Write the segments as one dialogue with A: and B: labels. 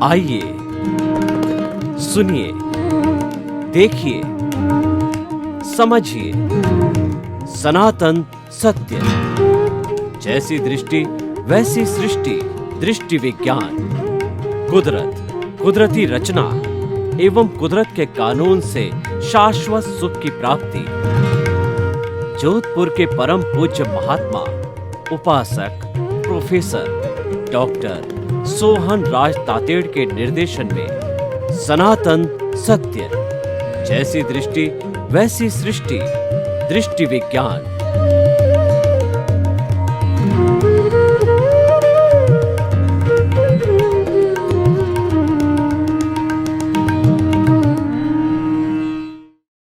A: आइए, सुनिए, देखिए, समझिए सनातन सत्य। जैसी दृष्टि वैसी सृष्टि, दृष्टि विज्ञान। कुदरत, कुदरती रचना एवं कुदरत के कानून से शाश्वत सुख की प्राप्ति। जोधपुर के परम पूज्य महात्मा उपासक प्रोफेसर डॉक्टर सोहन राज तातेड़ के निर्देशन में सनातन सत्य। जैसी दृष्टि वैसी सृष्टि, दृष्टि विज्ञान।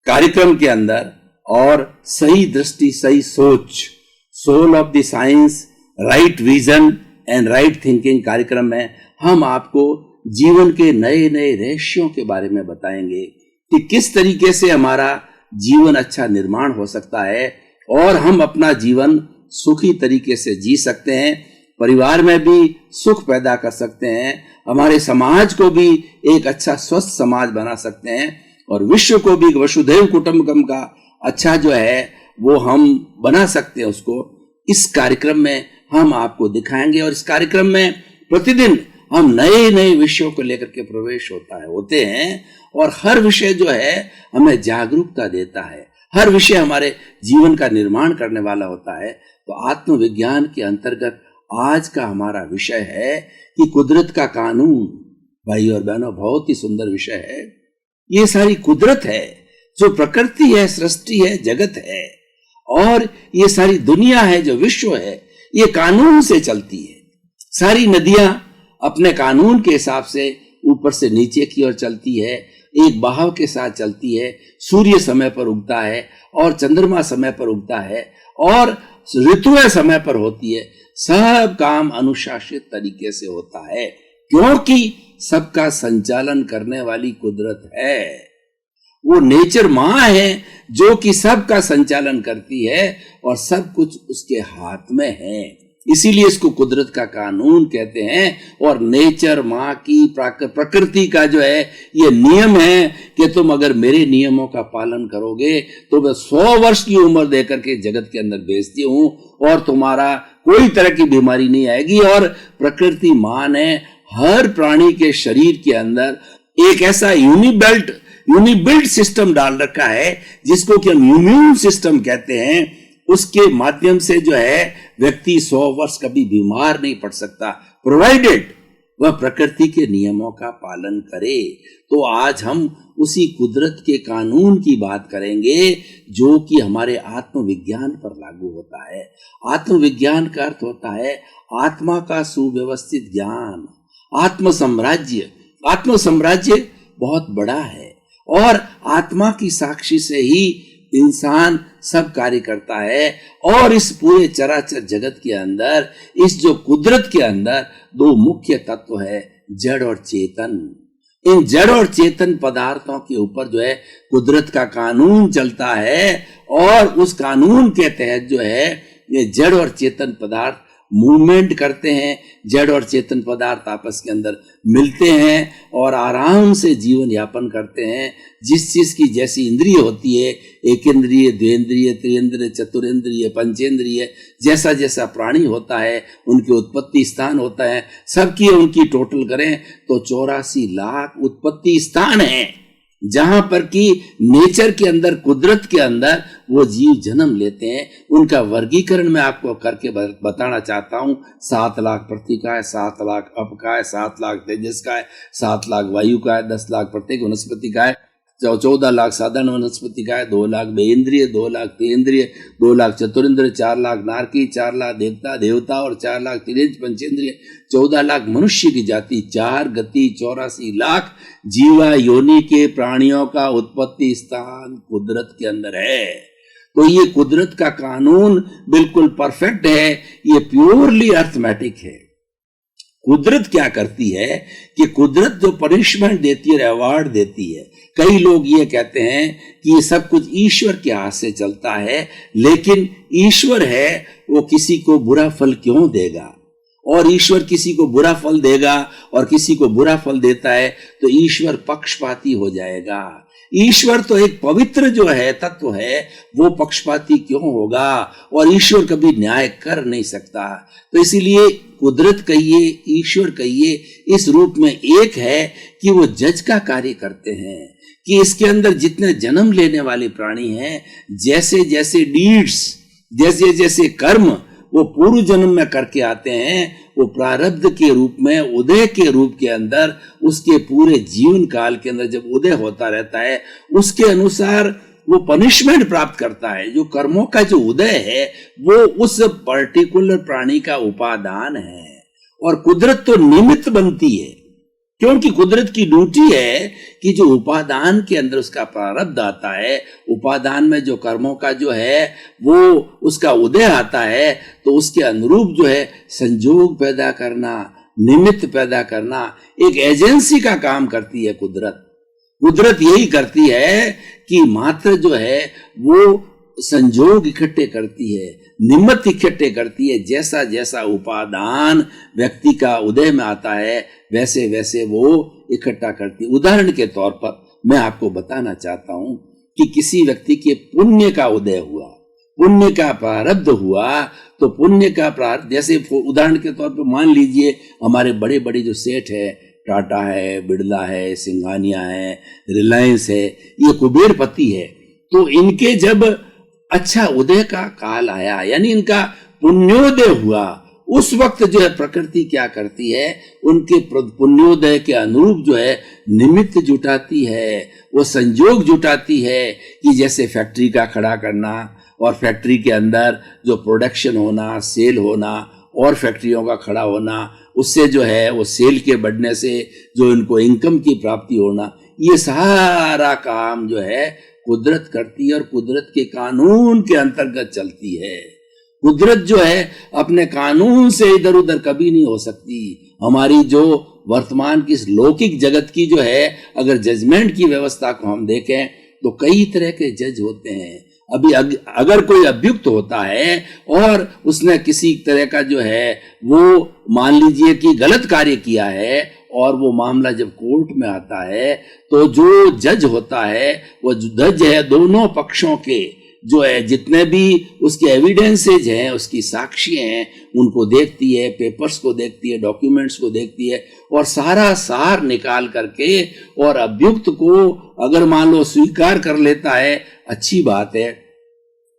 B: कार्यक्रम के अंदर और सही दृष्टि सही सोच, soul of the science, right vision and right thinking कार्यक्रम में हम आपको जीवन के नए नए रहस्यों के बारे में बताएंगे कि किस तरीके से हमारा जीवन अच्छा निर्माण हो सकता है और हम अपना जीवन सुखी तरीके से जी सकते हैं, परिवार में भी सुख पैदा कर सकते हैं, हमारे समाज को भी एक अच्छा स्वस्थ समाज बना सकते हैं और विश्व को भी वसुधैव कुटुंबकम का अच्छा जो है वो हम बना सकते हैं। उसको इस कार्यक्रम में हम आपको दिखाएंगे और इस कार्यक्रम में प्रतिदिन हम नए नए विषयों को लेकर के प्रवेश होते हैं और हर विषय जो है हमें जागरूकता देता है, हर विषय हमारे जीवन का निर्माण करने वाला होता है। तो आत्मविज्ञान के अंतर्गत आज का हमारा विषय है कि कुदरत का कानून। भाई और बहनों, बहुत ही सुंदर विषय है। ये सारी कुदरत है, जो प्रकृति है, सृष्टि है, जगत है और ये सारी दुनिया है, जो विश्व है, ये कानून से चलती है। सारी नदियां अपने कानून के हिसाब से ऊपर से नीचे की ओर चलती है, एक बहाव के साथ चलती है। सूर्य समय पर उगता है और चंद्रमा समय पर उगता है और ऋतुएं समय पर होती है। सब काम अनुशासित तरीके से होता है क्योंकि सबका संचालन करने वाली कुदरत है। वो नेचर माँ है जो कि सबका संचालन करती है और सब कुछ उसके हाथ में है, इसीलिए इसको कुदरत का कानून कहते हैं। और नेचर माँ की प्रकृति का जो है ये नियम है कि तुम अगर मेरे नियमों का पालन करोगे तो मैं 100 वर्ष की उम्र देकर के जगत के अंदर भेजती हूँ और तुम्हारा कोई तरह की बीमारी नहीं आएगी। और प्रकृति माँ ने हर प्राणी के शरीर के अंदर एक ऐसा यूनिबिल्ट सिस्टम डाल रखा है जिसको कि हम इम्यून सिस्टम कहते हैं। उसके माध्यम से जो है व्यक्ति 100 वर्ष कभी बीमार नहीं पड़ सकता, प्रोवाइडेड वह प्रकृति के नियमों का पालन करे। तो आज हम उसी कुदरत के कानून की बात करेंगे जो कि हमारे आत्मविज्ञान पर लागू होता है। आत्मविज्ञान का अर्थ होता है आत्मा का सुव्यवस्थित ज्ञान। आत्म साम्राज्य बहुत बड़ा है और आत्मा की साक्षी से ही इंसान सब कार्य करता है। और इस पूरे चराचर जगत के अंदर, इस जो कुदरत के अंदर 2 मुख्य तत्व है, जड़ और चेतन। इन जड़ और चेतन पदार्थों के ऊपर जो है कुदरत का कानून चलता है और उस कानून के तहत जो है ये जड़ और चेतन पदार्थ मूवमेंट करते हैं। जड़ और चेतन पदार्थ आपस के अंदर मिलते हैं और आराम से जीवन यापन करते हैं। जिस चीज की जैसी इंद्रिय होती है, एक इंद्रिय, द्विंद्रिय, त्रिइंद्रिय, चतुरिंद्रिय, पंचेंद्रिय, जैसा जैसा प्राणी होता है उनके उत्पत्ति स्थान होता है। सबकी उनकी टोटल करें तो 84 लाख उत्पत्ति स्थान है जहां पर कि नेचर के अंदर, कुदरत के अंदर वो जीव जन्म लेते हैं। उनका वर्गीकरण मैं आपको करके बताना चाहता हूं। 7 लाख पृथ्वी का है, 7 लाख अप का है, 7 लाख तेजस का है, 7 लाख वायु का है, 10 लाख प्रत्येक वनस्पति का है, 14 लाख साधारण वनस्पति का है, 2 लाख बेइंद्रिय, 2 लाख त्रिइंद्रिय, 2 लाख चतुरिंद्रिय, 4 लाख नारकी, 4 लाख देवता और 4 लाख तिरेंज पंचेंद्रिय, 14 लाख मनुष्य की जाति, 4 गति, 84 लाख जीवा योनि के प्राणियों का उत्पत्ति स्थान कुदरत के अंदर है। तो ये कुदरत का कानून बिल्कुल परफेक्ट है, ये प्योरली अर्थमेटिक है। कुदरत क्या करती है कि कुदरत जो पनिशमेंट देती है, अवार्ड देती है। कई लोग ये कहते हैं कि ये सब कुछ ईश्वर के हाथ से चलता है, लेकिन ईश्वर है वो किसी को बुरा फल क्यों देगा? और ईश्वर किसी को बुरा फल देगा और किसी को बुरा फल देता है तो ईश्वर पक्षपाती हो जाएगा। ईश्वर तो एक पवित्र जो है तत्व है, वो पक्षपाती क्यों होगा? और ईश्वर कभी न्याय कर नहीं सकता। तो इसीलिए कुदरत कहिए, ईश्वर कहिए, इस रूप में एक है कि वो जज का कार्य करते हैं कि इसके अंदर जितने जन्म लेने वाले प्राणी हैं, जैसे जैसे डीड्स, जैसे जैसे कर्म वो पूर्व जन्म में करके आते हैं, वो प्रारब्ध के रूप में, उदय के रूप के अंदर, उसके पूरे जीवन काल के अंदर जब उदय होता रहता है, उसके अनुसार वो पनिशमेंट प्राप्त करता है। जो कर्मों का जो उदय है वो उस पर्टिकुलर प्राणी का उपादान है, और कुदरत तो निमित्त बनती है, क्योंकि कुदरत की ड्यूटी है कि जो उपादान के अंदर उसका प्रारब्ध आता है, उपादान में जो कर्मों का जो है वो उसका उदय आता है, तो उसके अनुरूप जो है संजोग पैदा करना, निमित्त पैदा करना, एक एजेंसी का काम करती है कुदरत। कुदरत यही करती है कि मात्र जो है वो संजोग इकट्ठे करती है, निमित्त इकट्ठे करती है। जैसा जैसा उपादान व्यक्ति का उदय में आता है वैसे वैसे वो इकट्ठा करती है। उदाहरण के तौर पर मैं आपको बताना चाहता हूं कि किसी व्यक्ति के पुण्य का उदय हुआ, पुण्य का प्रारब्ध हुआ, तो पुण्य का प्रारब्ध, जैसे उदाहरण के तौर पर मान लीजिए हमारे बड़े बड़े जो सेठ है, टाटा है, बिड़ला है, सिंघानिया है, रिलायंस है, ये कुबेरपति है, तो इनके जब अच्छा उदय का काल आया, यानी इनका पुण्योदय हुआ, उस वक्त जो है प्रकृति क्या करती है, उनके पुण्योदय के अनुरूप जो है निमित्त जुटाती है, वो संजोग जुटाती है कि जैसे फैक्ट्री का खड़ा करना, और फैक्ट्री के अंदर जो प्रोडक्शन होना, सेल होना, और फैक्ट्रियों का खड़ा होना, उससे जो है वो सेल के बढ़ने से जो इनको इनकम की प्राप्ति होना, ये सारा काम जो है कुदरत करती है और कुदरत के कानून के अंतर्गत चलती है। कुदरत जो है अपने कानून से इधर उधर कभी नहीं हो सकती। हमारी जो वर्तमान की लौकिक जगत की जो है अगर जजमेंट की व्यवस्था को हम देखें तो कई तरह के जज होते हैं। अभी अगर कोई अभियुक्त होता है और उसने किसी तरह का जो है वो मान लीजिए कि गलत कार्य किया है, और वो मामला जब कोर्ट में आता है तो जो जज होता है वो जज है दोनों पक्षों के जो है जितने भी उसके एविडेंसेज हैं, उसकी साक्षी हैं, उनको देखती है, पेपर्स को देखती है, डॉक्यूमेंट्स को देखती है, और सारा सार निकाल करके, और अभियुक्त को अगर मान लो स्वीकार कर लेता है अच्छी बात है,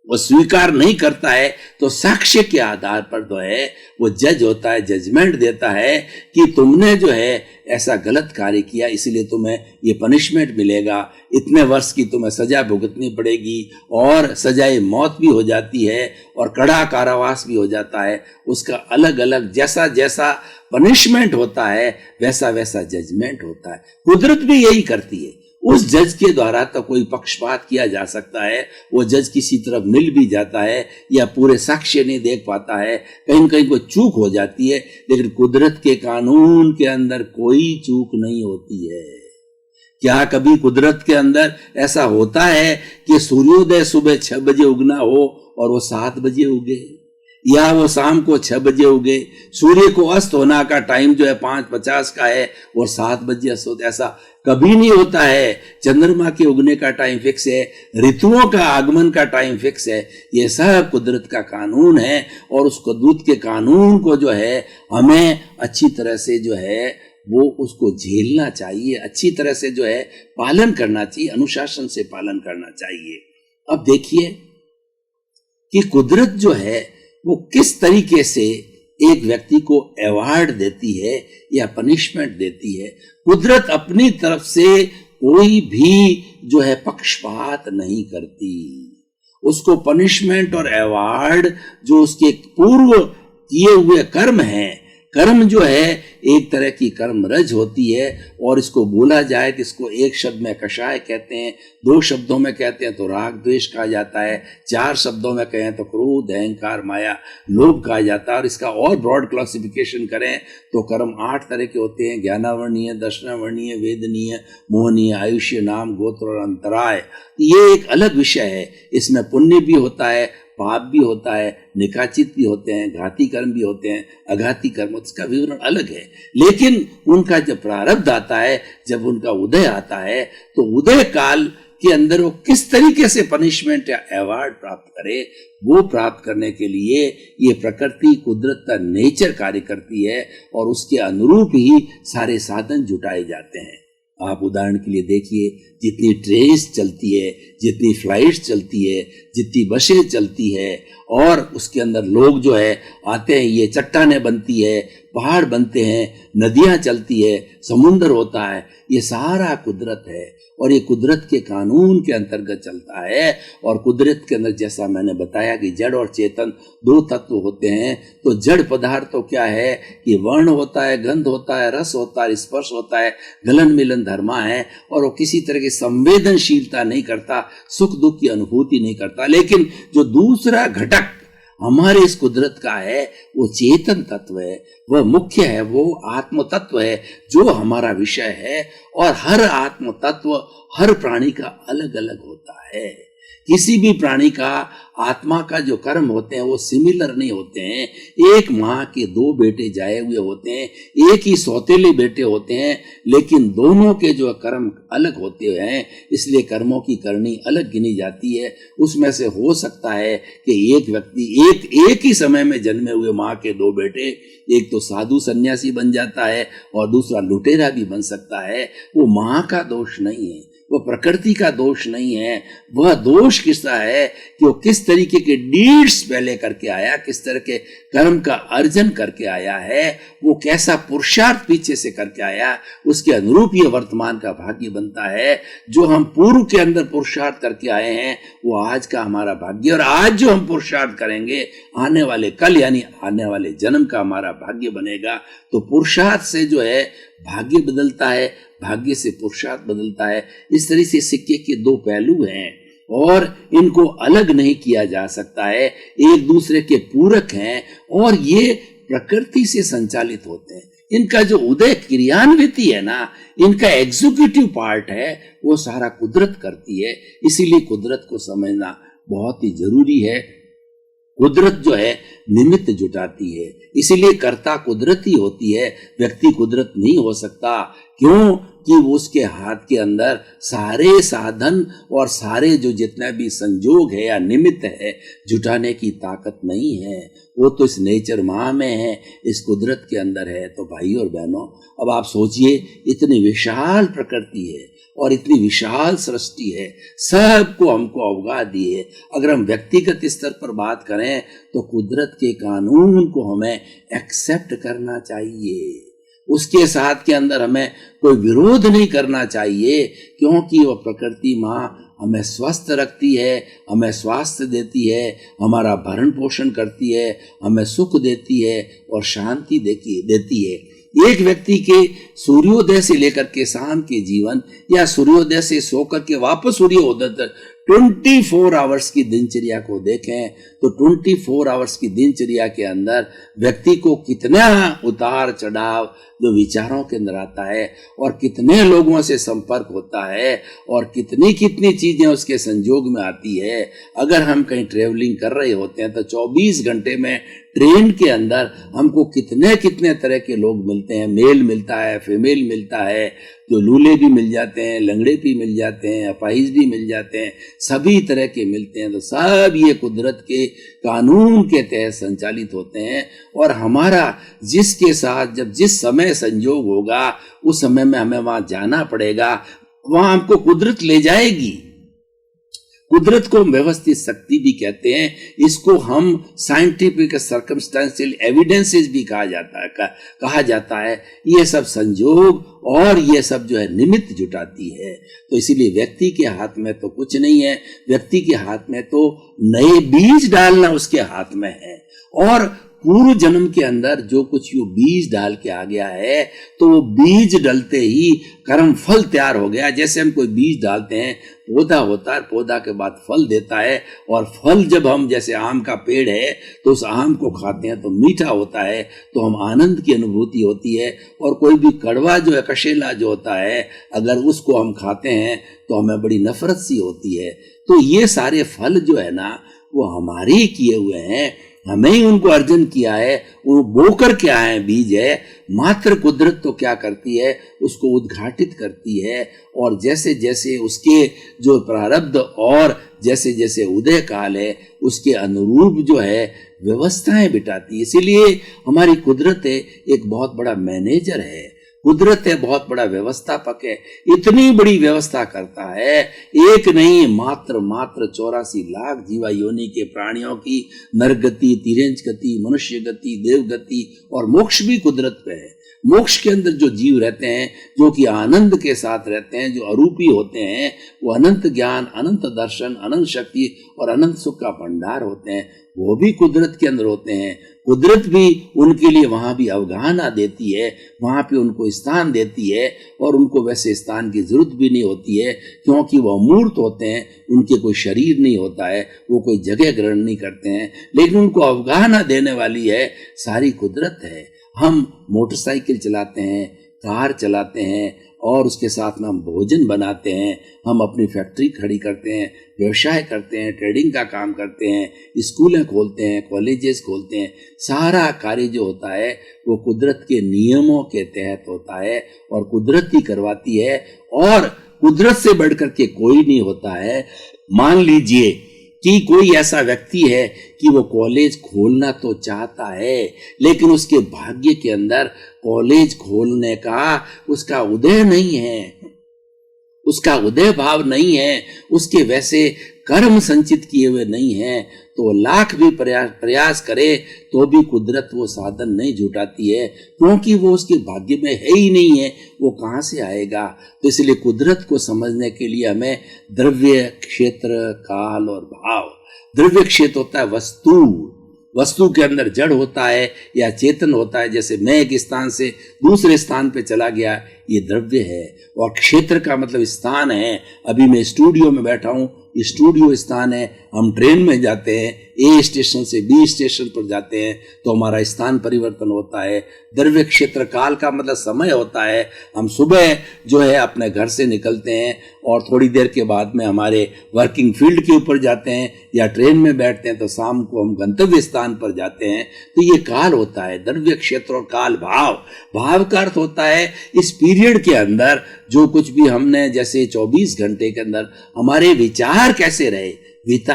B: वो स्वीकार नहीं करता है तो साक्ष्य के आधार पर जो है वो जज होता है, जजमेंट देता है कि तुमने जो है ऐसा गलत कार्य किया, इसलिए तुम्हें ये पनिशमेंट मिलेगा, इतने वर्ष की तुम्हें सजा भुगतनी पड़ेगी, और सजाए मौत भी हो जाती है और कड़ा कारावास भी हो जाता है। उसका अलग अलग जैसा जैसा पनिशमेंट होता है वैसा वैसा जजमेंट होता है। कुदरत भी यही करती है। उस जज के द्वारा तो कोई पक्षपात किया जा सकता है, वो जज किसी तरफ मिल भी जाता है या पूरे साक्ष्य नहीं देख पाता है, कहीं कहीं कोई चूक हो जाती है, लेकिन कुदरत के कानून के अंदर कोई चूक नहीं होती है। क्या कभी कुदरत के अंदर ऐसा होता है कि सूर्योदय सुबह 6 बजे उगना हो और वो 7 बजे उगे, या वो शाम को 6 बजे उगे? सूर्य को अस्त होना का टाइम जो है 5:50 का है और 7 बजे अस्त होता है, ऐसा कभी नहीं होता है। चंद्रमा के उगने का टाइम फिक्स है, ऋतुओं का आगमन का टाइम फिक्स है। ये सब कुदरत का कानून है, और उस कुदरत के कानून को जो है हमें अच्छी तरह से जो है वो उसको झेलना चाहिए, अच्छी तरह से जो है पालन करना चाहिए, अनुशासन से पालन करना चाहिए। अब देखिए कि कुदरत जो है वो किस तरीके से एक व्यक्ति को अवार्ड देती है या पनिशमेंट देती है। कुदरत अपनी तरफ से कोई भी जो है पक्षपात नहीं करती। उसको पनिशमेंट और अवार्ड जो उसके पूर्व किए हुए कर्म हैं, कर्म जो है एक तरह की कर्म रज होती है, और इसको बोला जाए तो इसको एक शब्द में कषाय कहते हैं, 2 शब्दों में कहते हैं तो राग द्वेष कहा जाता है, 4 शब्दों में कहें तो क्रोध अहंकार माया लोभ कहा जाता है। और इसका और ब्रॉड क्लासिफिकेशन करें तो कर्म 8 तरह के होते हैं: ज्ञानावर्णीय, दर्शनावर्णीय, वेदनीय, मोहनीय, आयुष्य, नाम, गोत्र और अंतराय। ये एक अलग विषय है। इसमें पुण्य भी होता है, पाप भी होता है, निकाचित भी होते हैं, घाती कर्म भी होते हैं, अघाती कर्म, इसका विवरण अलग है। लेकिन उनका जब प्रारब्ध आता है, जब उनका उदय आता है, तो उदय काल के अंदर वो किस तरीके से पनिशमेंट या अवार्ड प्राप्त करे, वो प्राप्त करने के लिए ये प्रकृति कुदरत का नेचर कार्य करती है, और उसके अनुरूप ही सारे साधन जुटाए जाते हैं। आप उदाहरण के लिए देखिए, जितनी ट्रेन्स चलती है, जितनी फ्लाइट्स चलती है, जितनी बसें चलती है, और उसके अंदर लोग जो है आते हैं, ये चट्टानें बनती है, पहाड़ बनते हैं, नदियां चलती है, समुद्र होता है, ये सारा कुदरत है। और ये कुदरत के कानून के अंतर्गत चलता है। और कुदरत के अंदर जैसा मैंने बताया कि जड़ और चेतन 2 तत्व होते हैं। तो जड़ पदार्थ तो क्या है कि वर्ण होता है, गंध होता है, रस होता है, स्पर्श होता है, गलन मिलन धर्मा है, और वो किसी तरह की संवेदनशीलता नहीं करता, सुख दुख की अनुभूति नहीं करता। लेकिन जो दूसरा घटक हमारे इस कुदरत का है, वो चेतन तत्व है, वह मुख्य है, वो आत्म तत्व है जो हमारा विषय है। और हर आत्म तत्व हर प्राणी का अलग अलग होता है। किसी भी प्राणी का आत्मा का जो कर्म होते हैं वो सिमिलर नहीं होते हैं। एक माँ के 2 बेटे जाए हुए होते हैं, एक ही सौतेले बेटे होते हैं, लेकिन दोनों के जो कर्म अलग होते हैं, इसलिए कर्मों की करनी अलग गिनी जाती है। उसमें से हो सकता है कि एक व्यक्ति एक ही समय में जन्मे हुए माँ के 2 बेटे, एक तो साधु सन्यासी बन जाता है और दूसरा लुटेरा भी बन सकता है। वो माँ का दोष नहीं है, वो प्रकृति का दोष नहीं है। वह दोष किसका है कि वो किस तरीके के डीड्स पहले करके आया, किस तरह के कर्म का अर्जन करके आया है, वो कैसा पुरुषार्थ पीछे से करके आया, उसके अनुरूप ये वर्तमान का भाग्य बनता है। जो हम पूर्व के अंदर पुरुषार्थ करके आए हैं वो आज का हमारा भाग्य, और आज जो हम पुरुषार्थ करेंगे आने वाले कल यानी आने वाले जन्म का हमारा भाग्य बनेगा। तो पुरुषार्थ से जो है भाग्य बदलता है, भाग्य से पुरुषार्थ बदलता है। इस तरह से सिक्के के 2 पहलू हैं और इनको अलग नहीं किया जा सकता है, एक दूसरे के पूरक हैं और ये प्रकृति से संचालित होते हैं। इनका जो उदय क्रियान्विति है ना, इनका एग्जीक्यूटिव पार्ट है, वो सारा कुदरत करती है। इसीलिए कुदरत को समझना बहुत ही जरूरी है। कुदरत जो है निमित्त जुटाती है, इसीलिए कर्ता कुदरत ही होती है, व्यक्ति कुदरत नहीं हो सकता। क्यों कि उसके हाथ के अंदर सारे साधन और सारे जो जितना भी संजोग है या निमित्त है जुटाने की ताकत नहीं है। वो तो इस नेचर माँ में है, इस कुदरत के अंदर है। तो भाई और बहनों, अब आप सोचिए, इतनी विशाल प्रकृति है और इतनी विशाल सृष्टि है, सबको हमको अवगाह दिए। अगर हम व्यक्तिगत स्तर पर बात करें तो कुदरत के कानून को हमें एक्सेप्ट करना चाहिए, उसके साथ के अंदर हमें कोई विरोध नहीं करना चाहिए, क्योंकि वह प्रकृति माँ हमें स्वस्थ रखती है, हमें स्वास्थ्य देती है, हमारा भरण पोषण करती है, हमें सुख देती है और शांति देती है। एक व्यक्ति के सूर्योदय से लेकर के शाम के जीवन या सूर्योदय से सोकर के वापस सूर्योदय तक 24 आवर्स की दिनचर्या को देखें तो 24 आवर्स की दिनचर्या के अंदर व्यक्ति को कितना उतार चढ़ाव जो विचारों के अंदर आता है और कितने लोगों से संपर्क होता है और कितनी कितनी चीजें उसके संजोग में आती है। अगर हम कहीं ट्रेवलिंग कर रहे होते हैं तो 24 घंटे में ट्रेन के अंदर हमको कितने कितने तरह के लोग मिलते हैं, मेल मिलता है, फीमेल मिलता है, जो लूले भी मिल जाते हैं, लंगड़े भी मिल जाते हैं, अपाहिज भी मिल जाते हैं, सभी तरह के मिलते हैं। तो सब ये कुदरत के कानून के तहत संचालित होते हैं और हमारा जिसके साथ जब जिस समय संयोग होगा उस समय में हमें वहां जाना पड़ेगा, वहां हमको कुदरत ले जाएगी। कुदरत को व्यवस्थित शक्ति भी कहते हैं, इसको हम साइंटिफिक सर्कमस्टेंशियल एविडेंसेस भी कहा जाता है। ये सब संजोग और ये सब जो है निमित्त जुटाती है। तो इसीलिए व्यक्ति के हाथ में तो कुछ नहीं है, व्यक्ति के हाथ में तो नए बीज डालना उसके हाथ में है और पूर्व जन्म के अंदर जो कुछ यो बीज डाल के आ गया है, तो वो बीज डलते ही कर्म फल तैयार हो गया। जैसे हम कोई बीज डालते हैं, पौधा होता है, पौधा के बाद फल देता है, और फल जब हम, जैसे आम का पेड़ है तो उस आम को खाते हैं तो मीठा होता है, तो हम आनंद की अनुभूति होती है। और कोई भी कड़वा जो है, कशेला जो होता है, अगर उसको हम खाते हैं तो हमें बड़ी नफरत सी होती है। तो ये सारे फल जो है ना, वो हमारे ही किए हुए हैं, हमें ही उनको अर्जन किया है, वो बोकर के आए बीज है। मात्र कुदरत तो क्या करती है, उसको उद्घाटित करती है, और जैसे जैसे उसके जो प्रारब्ध और जैसे जैसे उदय काल है, उसके अनुरूप जो है व्यवस्थाएं बिठाती है। इसीलिए हमारी कुदरत है एक बहुत बड़ा मैनेजर है, कुदरत है बहुत बड़ा व्यवस्थापक है। इतनी बड़ी व्यवस्था करता है, एक नहीं मात्र 84 लाख जीवा योनि के प्राणियों की नरगति, तिरंज गति, मनुष्य गति, देव गति और मोक्ष भी कुदरत पे है। मोक्ष के अंदर जो जीव रहते हैं, जो कि आनंद के साथ रहते हैं, जो अरूपी होते हैं, वो अनंत ज्ञान, अनंत दर्शन, अनंत शक्ति और अनंत सुख का भंडार होते हैं, वो भी कुदरत के अंदर होते हैं। कुदरत भी उनके लिए वहां भी अवगाहना देती है, वहां पे उनको स्थान देती है, और उनको वैसे स्थान की जरूरत भी नहीं होती है, क्योंकि वो अमूर्त होते हैं, उनके कोई शरीर नहीं होता है, वो कोई जगह ग्रहण नहीं करते हैं, लेकिन उनको अवगाहना देने वाली है सारी कुदरत है। हम मोटरसाइकिल चलाते हैं, कार चलाते हैं, और उसके साथ में हम भोजन बनाते हैं, हम अपनी फैक्ट्री खड़ी करते हैं, व्यवसाय करते हैं, ट्रेडिंग का काम करते हैं, स्कूलें खोलते हैं, कॉलेजेस खोलते हैं। सारा कार्य जो होता है वो कुदरत के नियमों के तहत होता है, और कुदरत ही करवाती है, और कुदरत से बढ़कर के कोई नहीं होता है। मान लीजिए कि कोई ऐसा व्यक्ति है कि वो कॉलेज खोलना तो चाहता है, लेकिन उसके भाग्य के अंदर कॉलेज खोलने का उसका उदय नहीं है, उसका उदय भाव नहीं है, उसके वैसे कर्म संचित किए हुए नहीं हैं, तो लाख भी प्रयास करे तो भी कुदरत वो साधन नहीं जुटाती है, क्योंकि वो उसके भाग्य में है ही नहीं है, वो कहाँ से आएगा। तो इसलिए कुदरत को समझने के लिए हमें द्रव्य, क्षेत्र, काल और भाव। द्रव्य क्षेत्र होता है वस्तु, वस्तु के अंदर जड़ होता है या चेतन होता है। जैसे मैं एक स्थान से दूसरे स्थान पे चला गया, ये द्रव्य है। और क्षेत्र का मतलब स्थान है। अभी मैं स्टूडियो में बैठा हूँ, स्टूडियो स्थान है। हम ट्रेन में जाते हैं, ए स्टेशन से बी स्टेशन पर जाते हैं, तो हमारा स्थान परिवर्तन होता है। द्रव्य क्षेत्र काल का मतलब समय होता है। हम सुबह जो है अपने घर से निकलते हैं और थोड़ी देर के बाद में हमारे वर्किंग फील्ड के ऊपर जाते हैं, या ट्रेन में बैठते हैं तो शाम को हम गंतव्य स्थान पर जाते हैं। तो ये काल होता है। द्रव्य क्षेत्र और काल। भाव, भाव का अर्थ होता है इस पीरियड के अंदर जो कुछ भी हमने, जैसे 24 घंटे के अंदर हमारे विचार कैसे रहे,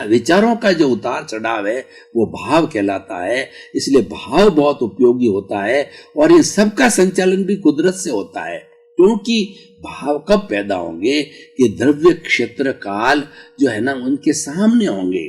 B: विचारों का जो उतार चढ़ाव है वो भाव कहलाता है। इसलिए भाव बहुत उपयोगी होता है, और इन सब का संचालन भी कुदरत से होता है। क्योंकि भाव कब पैदा होंगे कि द्रव्य क्षेत्र काल जो है ना उनके सामने होंगे।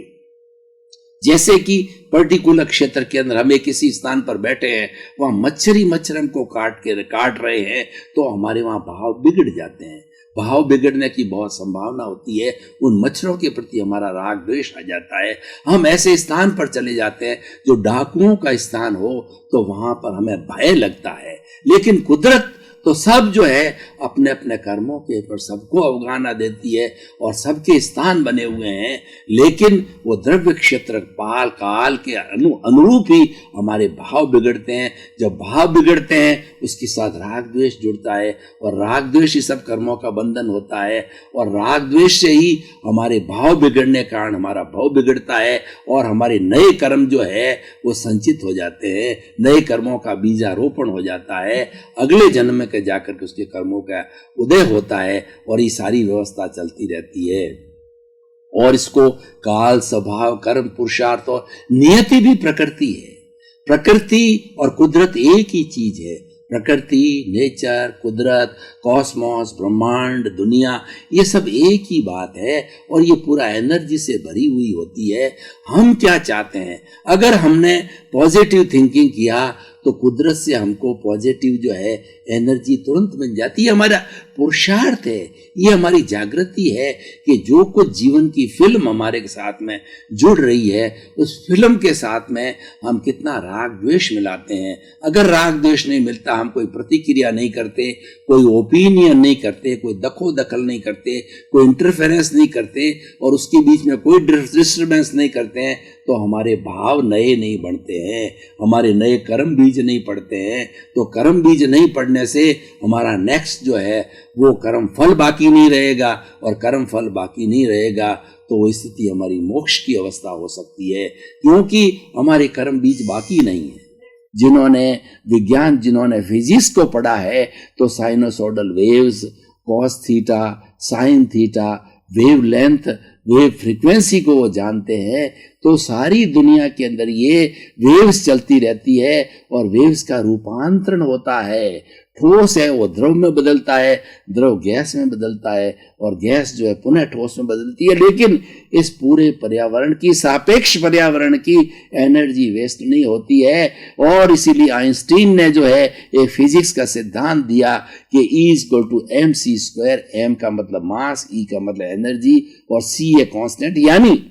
B: जैसे कि पर्टिकुलर क्षेत्र के अंदर हमें किसी स्थान पर बैठे हैं, वहां मच्छर हमको काट रहे हैं, तो हमारे वहां भाव बिगड़ जाते हैं। भाव बिगड़ने की बहुत संभावना होती है। उन मच्छरों के प्रति हमारा राग द्वेष आ जाता है। हम ऐसे स्थान पर चले जाते हैं जो डाकुओं का स्थान हो, तो वहां पर हमें भय लगता है। लेकिन कुदरत तो सब जो है अपने अपने कर्मों के ऊपर सबको अवगाहना देती है, और सबके स्थान बने हुए हैं। लेकिन वो द्रव्य क्षेत्र काल के अनुरूप ही हमारे भाव बिगड़ते हैं। जब भाव बिगड़ते हैं उसके साथ राग द्वेष जुड़ता है, और राग द्वेष ही सब कर्मों का बंधन होता है। और राग द्वेष से ही हमारे भाव बिगड़ने के कारण हमारा भाव बिगड़ता है, और हमारे नए कर्म जो है वो संचित हो जाते हैं। नए कर्मों का बीजारोपण हो जाता है। अगले जन्म में जाकर के उसके कर्मों का उदय होता है, और ये सारी व्यवस्था चलती रहती है। और इसको काल, स्वभाव, कर्म, पुरुषार्थ और नियति भी प्रकृति है। प्रकृति और कुदरत एक ही चीज है। प्रकृति, नेचर, कुदरत, कॉस्मोस, ब्रह्मांड, दुनिया, ये सब एक ही बात है, और ये पूरा एनर्जी से भरी हुई होती है। हम क्या चाहते हैं? अगर हमने पॉजिटिव थिंकिंग किया तो कुदरत से हमको पॉजिटिव जो है एनर्जी तुरंत मिल जाती है। हमारा पुरुषार्थ है, ये हमारी जागृति है कि जो कुछ जीवन की फिल्म हमारे साथ में जुड़ रही है, उस फिल्म के साथ में हम कितना राग द्वेष मिलाते हैं। अगर राग द्वेष नहीं मिलता, हम कोई प्रतिक्रिया नहीं करते, कोई ओपिनियन नहीं करते, कोई दखो दखल नहीं करते, कोई इंटरफेरेंस नहीं करते और उसके बीच में कोई डिस्टर्बेंस नहीं करते हैं, तो हमारे भाव नए नहीं बनते हैं, हमारे नए कर्म बीज नहीं पड़ते हैं। तो कर्म बीज नहीं पड़ने से हमारा नेक्स्ट जो है वो कर्म फल बाकी नहीं रहेगा, और कर्म फल बाकी नहीं रहेगा तो वो स्थिति हमारी मोक्ष की अवस्था हो सकती है, क्योंकि हमारे कर्म बीज बाकी नहीं है। जिन्होंने फिजिक्स को पढ़ा है तो sinusoidal waves, cos theta, sine theta, wave length, wave frequency को वो जानते हैं। तो सारी दुनिया के अंदर ये वेव्स चलती रहती है और वेव्स का रूपांतरण होता है। ठोस है वो द्रव में बदलता है, द्रव गैस में बदलता है और गैस जो है पुनः ठोस में बदलती है। लेकिन इस पूरे पर्यावरण की, सापेक्ष पर्यावरण की एनर्जी वेस्ट नहीं होती है। और इसीलिए आइंस्टीन ने जो है एक फिजिक्स का सिद्धांत दिया कि E=mc²। m का मतलब मास, E का मतलब एनर्जी और c है कांस्टेंट। यानी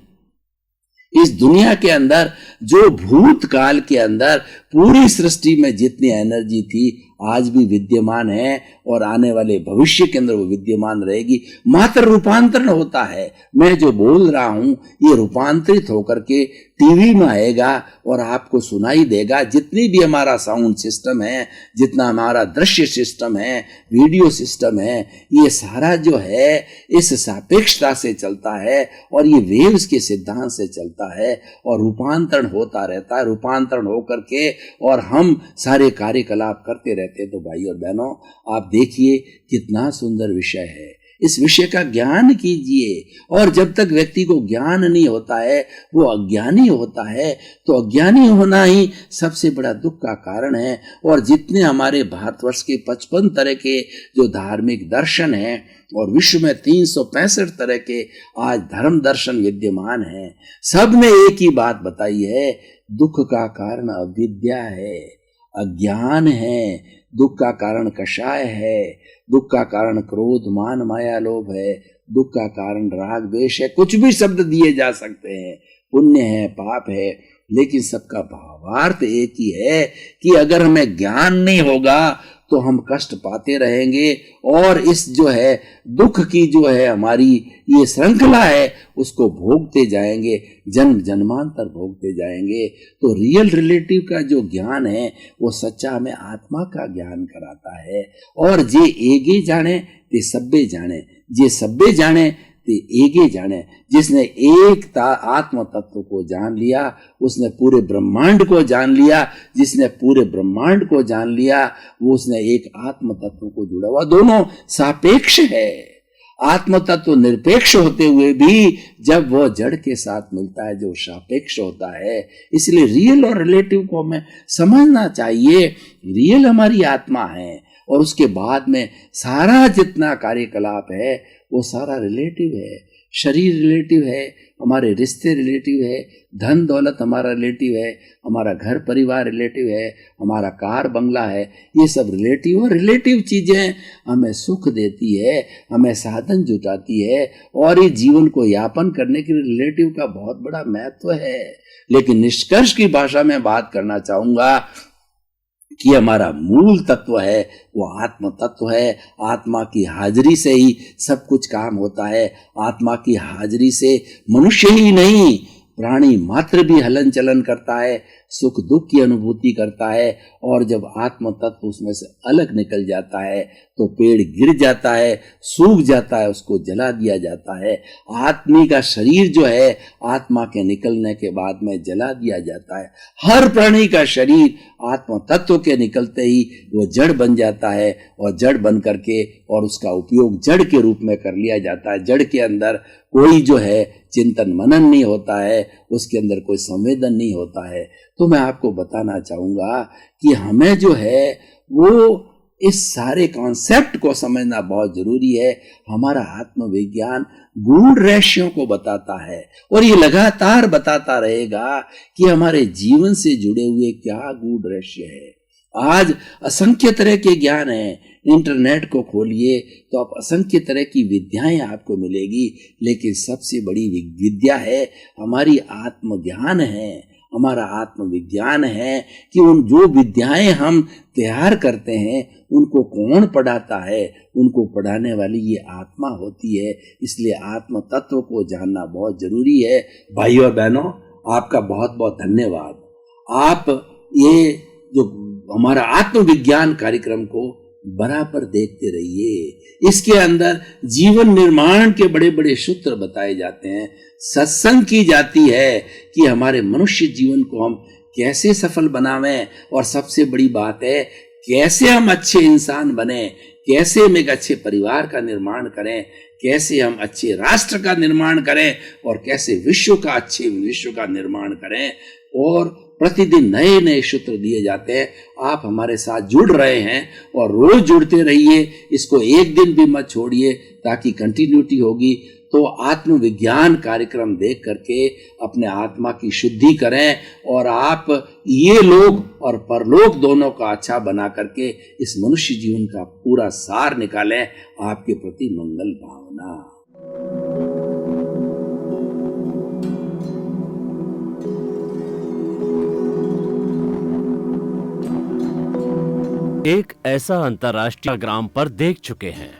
B: इस दुनिया के अंदर जो भूतकाल के अंदर पूरी सृष्टि में जितनी एनर्जी थी आज भी विद्यमान है और आने वाले भविष्य के अंदर वो विद्यमान रहेगी। मात्र रूपांतरण होता है। मैं जो बोल रहा हूं ये रूपांतरित होकर के टीवी में आएगा और आपको सुनाई देगा। जितनी भी हमारा साउंड सिस्टम है, जितना हमारा दृश्य सिस्टम है, वीडियो सिस्टम है, ये सारा जो है इस सापेक्षता से चलता है और ये वेव्स के सिद्धांत से चलता है और रूपांतरण होता रहता है। रूपांतरण होकर के और हम सारे कार्यकलाप करते रहते हैं। तो भाई और बहनों, आप देखिए कितना सुंदर विषय है। इस विषय का ज्ञान कीजिए। और जब तक व्यक्ति को ज्ञान नहीं होता है, वो अज्ञानी होता है। तो अज्ञानी होना ही सबसे बड़ा दुख का कारण है। और जितने हमारे भारतवर्ष के 55 तरह के जो धार्मिक दर्शन हैं और विश्व में 365 तरह के आज धर्म दर्शन विद्यमान हैं, सब ने एक ही बात बताई है, दुख का कारण अविद्या है, अज्ञान है। दुख का कारण कषाय है, दुख का कारण क्रोध, मान, माया, लोभ है, दुख का कारण राग, द्वेष है। कुछ भी शब्द दिए जा सकते हैं, पुण्य है, पाप है, लेकिन सबका भावार्थ एक ही है कि अगर हमें ज्ञान नहीं होगा तो हम कष्ट पाते रहेंगे और इस जो है दुख की जो है हमारी ये श्रृंखला है उसको भोगते जाएंगे, जन्म जन्मांतर भोगते जाएंगे। तो रियल रिलेटिव का जो ज्ञान है वो सच्चा हमें आत्मा का ज्ञान कराता है। और जे एगे जाने ते सब्बे जाने, जे सब्बे जाने ते एगे जाने। जिसने एक आत्म तत्व को जान लिया उसने पूरे ब्रह्मांड को जान लिया। जिसने पूरे ब्रह्मांड को जान लिया वो उसने एक आत्म तत्व को जुड़ा हुआ। दोनों सापेक्ष है। आत्म तत्व निरपेक्ष होते हुए भी जब वो जड़ के साथ मिलता है जो सापेक्ष होता है। इसलिए रियल और रिलेटिव को हमें समझना चाहिए। रियल हमारी आत्मा है और उसके बाद में सारा जितना कार्यकलाप है वो सारा रिलेटिव है। शरीर रिलेटिव है, हमारे रिश्ते रिलेटिव है, धन दौलत हमारा रिलेटिव है, हमारा घर परिवार रिलेटिव है, हमारा कार बंगला है, ये सब रिलेटिव। और रिलेटिव चीज़ें हमें सुख देती है, हमें साधन जुटाती है और ये जीवन को यापन करने के लिए रिलेटिव का बहुत बड़ा महत्व है। लेकिन निष्कर्ष की भाषा में बात करना चाहूँगा कि हमारा मूल तत्व है वो आत्म तत्व है। आत्मा की हाजिरी से ही सब कुछ काम होता है। आत्मा की हाजिरी से मनुष्य ही नहीं प्राणी मात्र भी हलन चलन करता है, सुख दुख की अनुभूति करता है। और जब आत्म तत्व उसमें से अलग निकल जाता है तो पेड़ गिर जाता है, सूख जाता है, उसको जला दिया जाता है। आदमी का शरीर जो है आत्मा के निकलने के बाद में जला दिया जाता है। हर प्राणी का शरीर आत्म तत्व के निकलते ही वो जड़ बन जाता है और जड़ बन करके और उसका उपयोग जड़ के रूप में कर लिया जाता है। जड़ के अंदर कोई जो है चिंतन मनन नहीं होता है, उसके अंदर कोई संवेदन नहीं होता है। तो मैं आपको बताना चाहूँगा कि हमें जो है वो इस सारे कॉन्सेप्ट को समझना बहुत जरूरी है। हमारा आत्मविज्ञान गूढ़ रहस्यों को बताता है और ये लगातार बताता रहेगा कि हमारे जीवन से जुड़े हुए क्या गूढ़ रहस्य है। आज असंख्य तरह के ज्ञान हैं। इंटरनेट को खोलिए तो आप असंख्य तरह की विद्याएं आपको मिलेगी, लेकिन सबसे बड़ी विद्या है हमारी आत्मज्ञान है, हमारा आत्मविज्ञान है कि उन जो विद्याएं हम तैयार करते हैं उनको कौन पढ़ाता है, उनको पढ़ाने वाली ये आत्मा होती है। इसलिए आत्म तत्व को जानना बहुत जरूरी है। भाइयों और बहनों, आपका बहुत बहुत धन्यवाद। आप ये जो हमारा आत्मविज्ञान कार्यक्रम को बराबर देखते रहिए। इसके अंदर जीवन निर्माण के बड़े बड़े सूत्र बताए जाते हैं। सत्संग की जाती है कि हमारे मनुष्य जीवन को हम कैसे सफल बनावें, और सबसे बड़ी बात है कैसे हम अच्छे इंसान बने, कैसे हम एक अच्छे परिवार का निर्माण करें, कैसे हम अच्छे राष्ट्र का निर्माण करें, और कैसे विश्व का निर्माण करें। और प्रतिदिन नए नए सूत्र दिए जाते हैं। आप हमारे साथ जुड़ रहे हैं और रोज जुड़ते रहिए, इसको एक दिन भी मत छोड़िए ताकि कंटिन्यूटी होगी। तो आत्मविज्ञान कार्यक्रम देख करके अपने आत्मा की शुद्धि करें, और आप ये लोक और परलोक दोनों का अच्छा बना करके इस मनुष्य जीवन का पूरा सार निकालें। आपके प्रति मंगल भावना।
A: एक ऐसा अंतर्राष्ट्रीय ग्राम पर देख चुके हैं